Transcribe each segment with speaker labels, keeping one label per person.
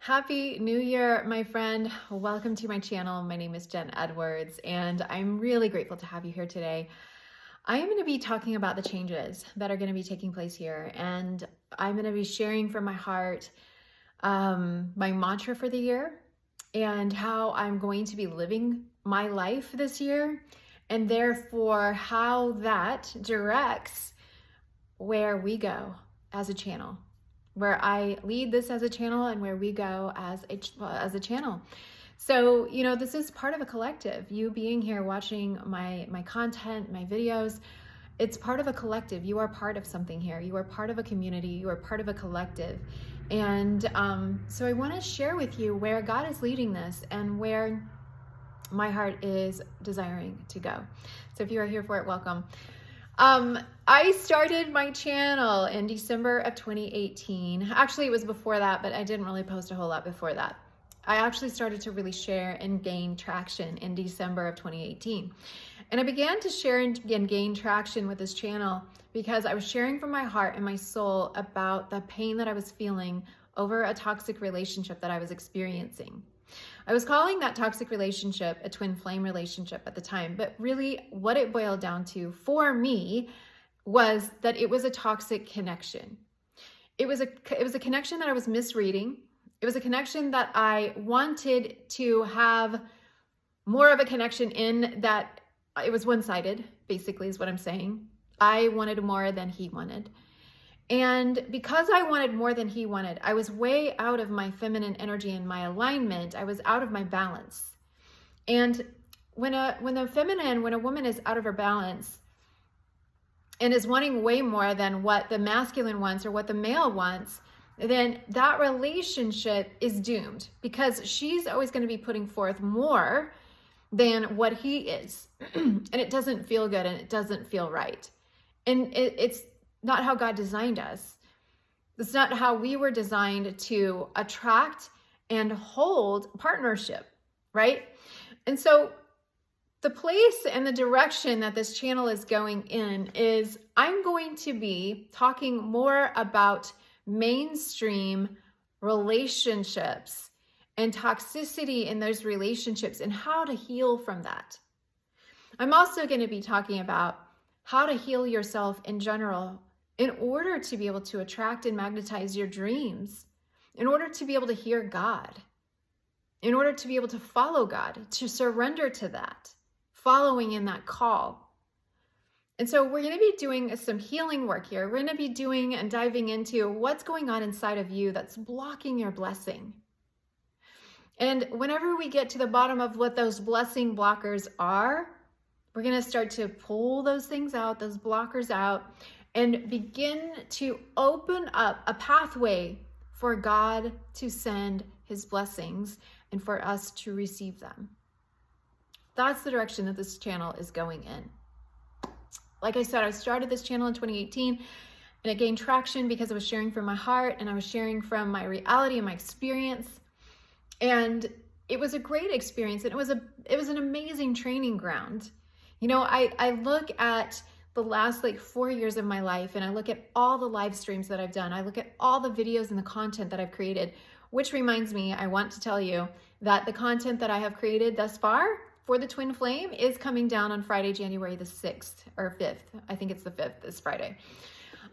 Speaker 1: Happy New Year, my friend. Welcome to my channel. My name is Jen Edwards, and I'm really grateful to have you here today. I am going to be talking about the changes that are going to be taking place here, and I'm going to be sharing from my heart my mantra for the year and how I'm going to be living my life this year, and therefore how that directs where we go as a channel, where I lead this as a channel and where we go as a channel. So, this is part of a collective. You being here watching my content, my videos, it's part of a collective. You are part of something here. You are part of a community. You are part of a collective. And so I want to share with you where God is leading this and where my heart is desiring to go. So if you are here for it, welcome. I started my channel in December of 2018. Actually, it was before that, but I didn't really post a whole lot before that. I actually started to really share and gain traction in December of 2018. And I began to share and gain traction with this channel because I was sharing from my heart and my soul about the pain that I was feeling over a toxic relationship that I was experiencing. I was calling that toxic relationship a twin flame relationship at the time, but really what it boiled down to for me was that it was a toxic connection. It was a connection that I was misreading. It was a connection that I wanted to have more of a connection in, that it was one-sided, basically is what I'm saying. I wanted more than he wanted. And because I wanted more than he wanted, I was way out of my feminine energy and my alignment. I was out of my balance. And when a woman is out of her balance and is wanting way more than what the masculine wants or what the male wants, then that relationship is doomed because she's always going to be putting forth more than what he is. And it doesn't feel good and it doesn't feel right. And it's not how God designed us. It's not how we were designed to attract and hold partnership, right? And so the place and the direction that this channel is going in is I'm going to be talking more about mainstream relationships and toxicity in those relationships and how to heal from that. I'm also going to be talking about how to heal yourself in general in order to be able to attract and magnetize your dreams, in order to be able to hear God, in order to be able to follow God, to surrender to that, following in that call. And so we're going to be doing some healing work here. We're going to be doing and diving into what's going on inside of you that's blocking your blessing. And whenever we get to the bottom of what those blessing blockers are, we're going to start to pull those things out, those blockers out, and begin to open up a pathway for God to send his blessings and for us to receive them. That's the direction that this channel is going in. Like I said, I started this channel in 2018 and it gained traction because I was sharing from my heart and I was sharing from my reality and my experience. And it was a great experience, and it was an amazing training ground. I look at the last 4 years of my life, and I look at all the live streams that I've done. I look at all the videos and the content that I've created, which reminds me, I want to tell you that the content that I have created thus far for the Twin Flame is coming down on Friday, January the 6th or 5th. I think it's the 5th, this Friday.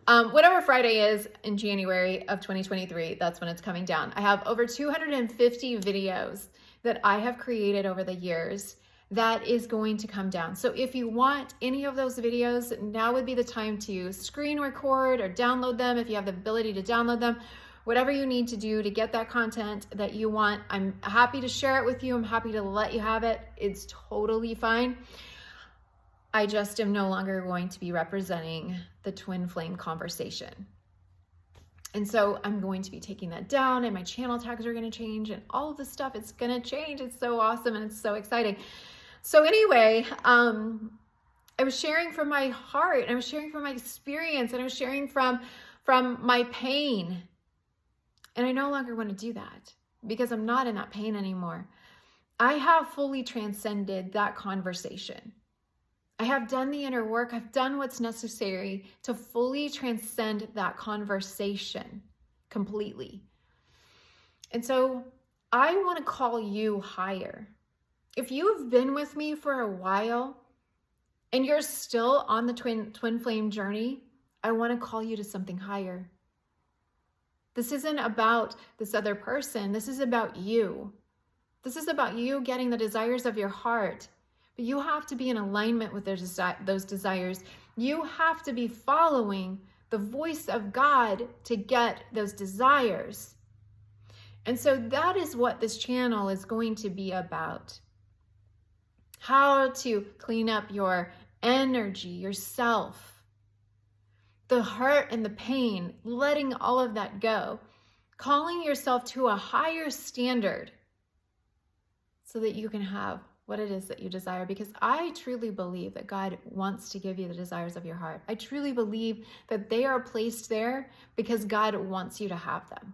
Speaker 1: Whatever Friday is in January of 2023, that's when it's coming down. I have over 250 videos that I have created over the years that is going to come down. So if you want any of those videos, now would be the time to screen record or download them if you have the ability to download them. Whatever you need to do to get that content that you want, I'm happy to share it with you. I'm happy to let you have it. It's totally fine. I just am no longer going to be representing the twin flame conversation. And so I'm going to be taking that down, and my channel tags are going to change, and all of this stuff, it's going to change. It's so awesome and it's so exciting. So anyway, I was sharing from my heart, and I was sharing from my experience, and I was sharing from my pain. And I no longer want to do that because I'm not in that pain anymore. I have fully transcended that conversation. I have done the inner work. I've done what's necessary to fully transcend that conversation completely. And so I want to call you higher. If you've been with me for a while and you're still on the twin flame journey, I want to call you to something higher. This isn't about this other person. This is about you. This is about you getting the desires of your heart. But you have to be in alignment with those desires. You have to be following the voice of God to get those desires. And so that is what this channel is going to be about. How to clean up your energy, yourself, the hurt and the pain, letting all of that go, calling yourself to a higher standard so that you can have what it is that you desire. Because I truly believe that God wants to give you the desires of your heart. I truly believe that they are placed there because God wants you to have them.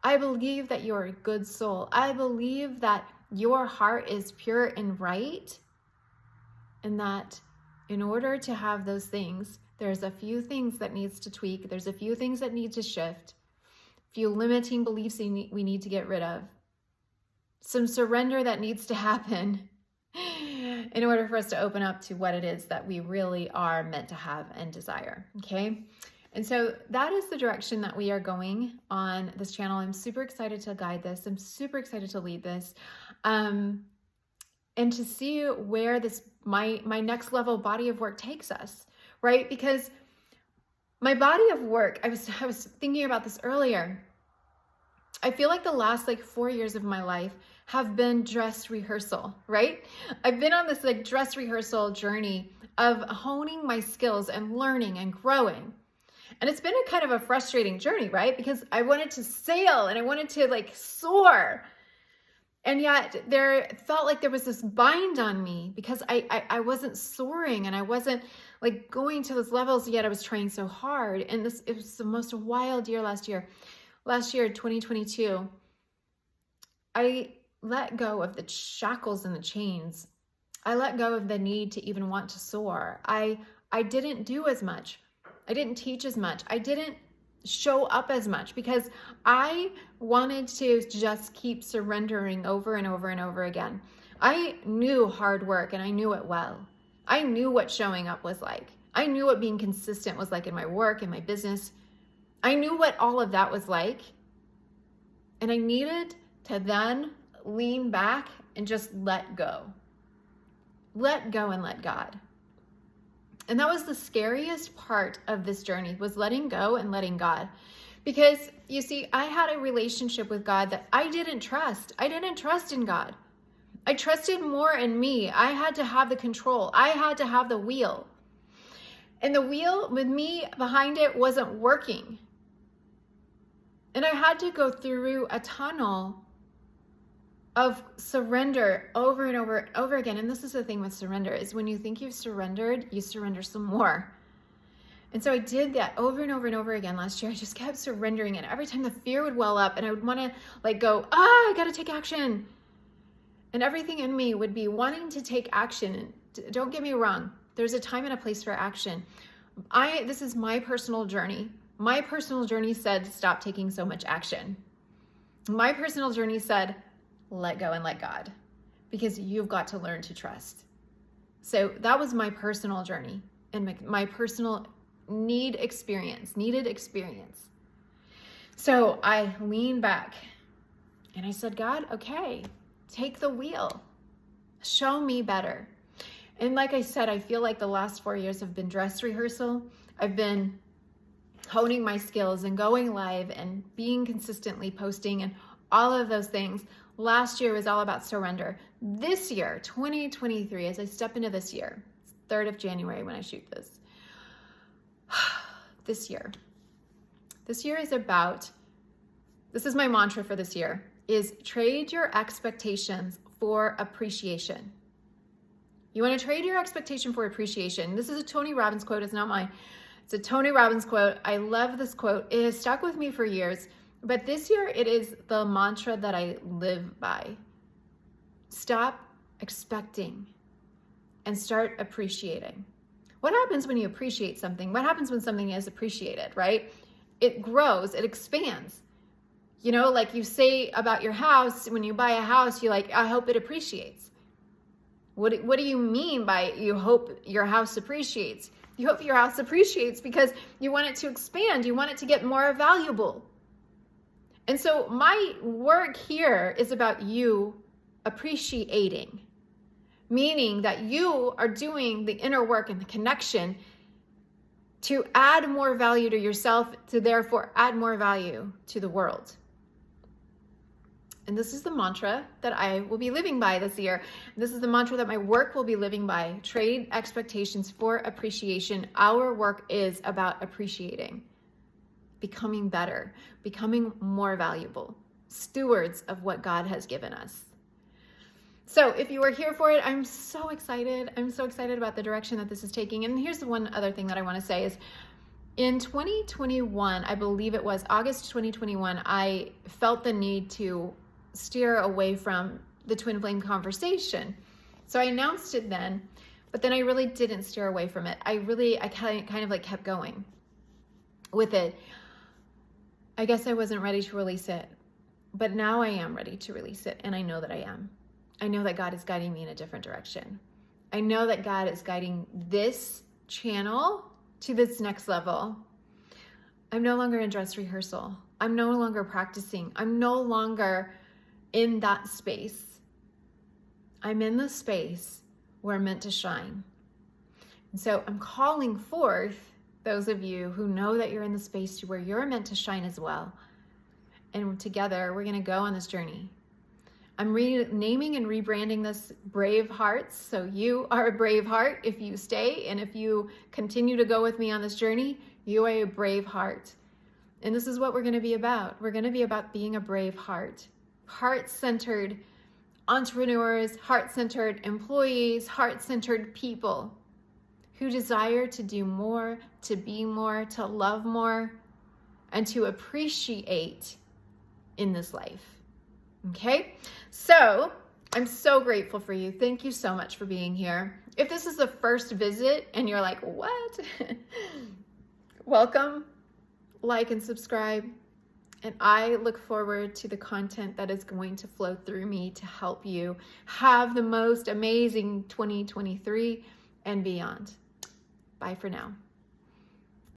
Speaker 1: I believe that you're a good soul. I believe that your heart is pure and right, and that in order to have those things, there's a few things that needs to tweak. There's a few things that need to shift, a few limiting beliefs we need to get rid of, some surrender that needs to happen in order for us to open up to what it is that we really are meant to have and desire, okay? And so that is the direction that we are going on this channel. I'm super excited to guide this. I'm super excited to lead this. And to see where this my next level body of work takes us, right? Because my body of work, I was thinking about this earlier. I feel like the last 4 years of my life have been dress rehearsal, right? I've been on this dress rehearsal journey of honing my skills and learning and growing. And it's been a kind of a frustrating journey, right? Because I wanted to sail and I wanted to soar. And yet there felt like there was this bind on me because I wasn't soaring and I wasn't going to those levels, yet I was trying so hard. And it was the most wild year last year. Last year, 2022, I let go of the shackles and the chains. I let go of the need to even want to soar. I didn't do as much. I didn't teach as much. I didn't show up as much because I wanted to just keep surrendering over and over and over again. I knew hard work and I knew it well. I knew what showing up was like. I knew what being consistent was like in my work, in my business. I knew what all of that was like. And I needed to then lean back and just let go. Let go and let God. And that was the scariest part of this journey, was letting go and letting God. Because you see, I had a relationship with God that I didn't trust. I didn't trust in God. I trusted more in me. I had to have the control. I had to have the wheel. And the wheel with me behind it wasn't working. And I had to go through a tunnel of surrender over and over and over again. And this is the thing with surrender, is when you think you've surrendered, you surrender some more. And so I did that over and over and over again last year. I just kept surrendering. And every time the fear would well up and I would want to go, I got to take action. And everything in me would be wanting to take action. And don't get me wrong. There's a time and a place for action. This is my personal journey. My personal journey said, stop taking so much action. My personal journey said, let go and let God, because you've got to learn to trust. So that was my personal journey and my personal needed experience. So I leaned back and I said, God, okay, take the wheel. Show me better. And like I said, I feel like the last 4 years have been dress rehearsal. I've been honing my skills and going live and being consistently posting and all of those things. Last year was all about surrender. This year, 2023, as I step into this year, it's 3rd of January when I shoot this. This year is about, this is my mantra for this year, is trade your expectations for appreciation. You want to trade your expectation for appreciation. This is a Tony Robbins quote. It's not mine. It's a Tony Robbins quote. I love this quote. It has stuck with me for years. But this year, it is the mantra that I live by. Stop expecting and start appreciating. What happens when you appreciate something? What happens when something is appreciated, right? It grows, it expands. You know, like you say about your house, when you buy a house, you're like, I hope it appreciates. What do you mean by you hope your house appreciates? You hope your house appreciates because you want it to expand. You want it to get more valuable. And so my work here is about you appreciating, meaning that you are doing the inner work and the connection to add more value to yourself, to therefore add more value to the world. And this is the mantra that I will be living by this year. This is the mantra that my work will be living by. Trade expectations for appreciation. Our work is about appreciating, becoming better, becoming more valuable, stewards of what God has given us. So if you are here for it, I'm so excited. I'm so excited about the direction that this is taking. And here's the one other thing that I want to say is in 2021, I believe it was August 2021, I felt the need to steer away from the twin flame conversation. So I announced it then, but then I really didn't steer away from it. I kind of like kept going with it. I guess I wasn't ready to release it, but now I am ready to release it. And I know that I am. I know that God is guiding me in a different direction. I know that God is guiding this channel to this next level. I'm no longer in dress rehearsal. I'm no longer practicing. I'm no longer in that space. I'm in the space where I'm meant to shine. And so I'm calling forth those of you who know that you're in the space to where you're meant to shine as well. And together we're going to go on this journey. I'm renaming and rebranding this Brave Hearts. So you are a brave heart if you stay, and if you continue to go with me on this journey, you are a brave heart. And this is what we're going to be about. We're going to be about being a brave heart. Heart-centered entrepreneurs, heart-centered employees, heart-centered people who desire to do more, to be more, to love more, and to appreciate in this life. Okay? So I'm so grateful for you. Thank you so much for being here. If this is the first visit and you're like, what? Welcome, like and subscribe. And I look forward to the content that is going to flow through me to help you have the most amazing 2023 and beyond. Bye for now.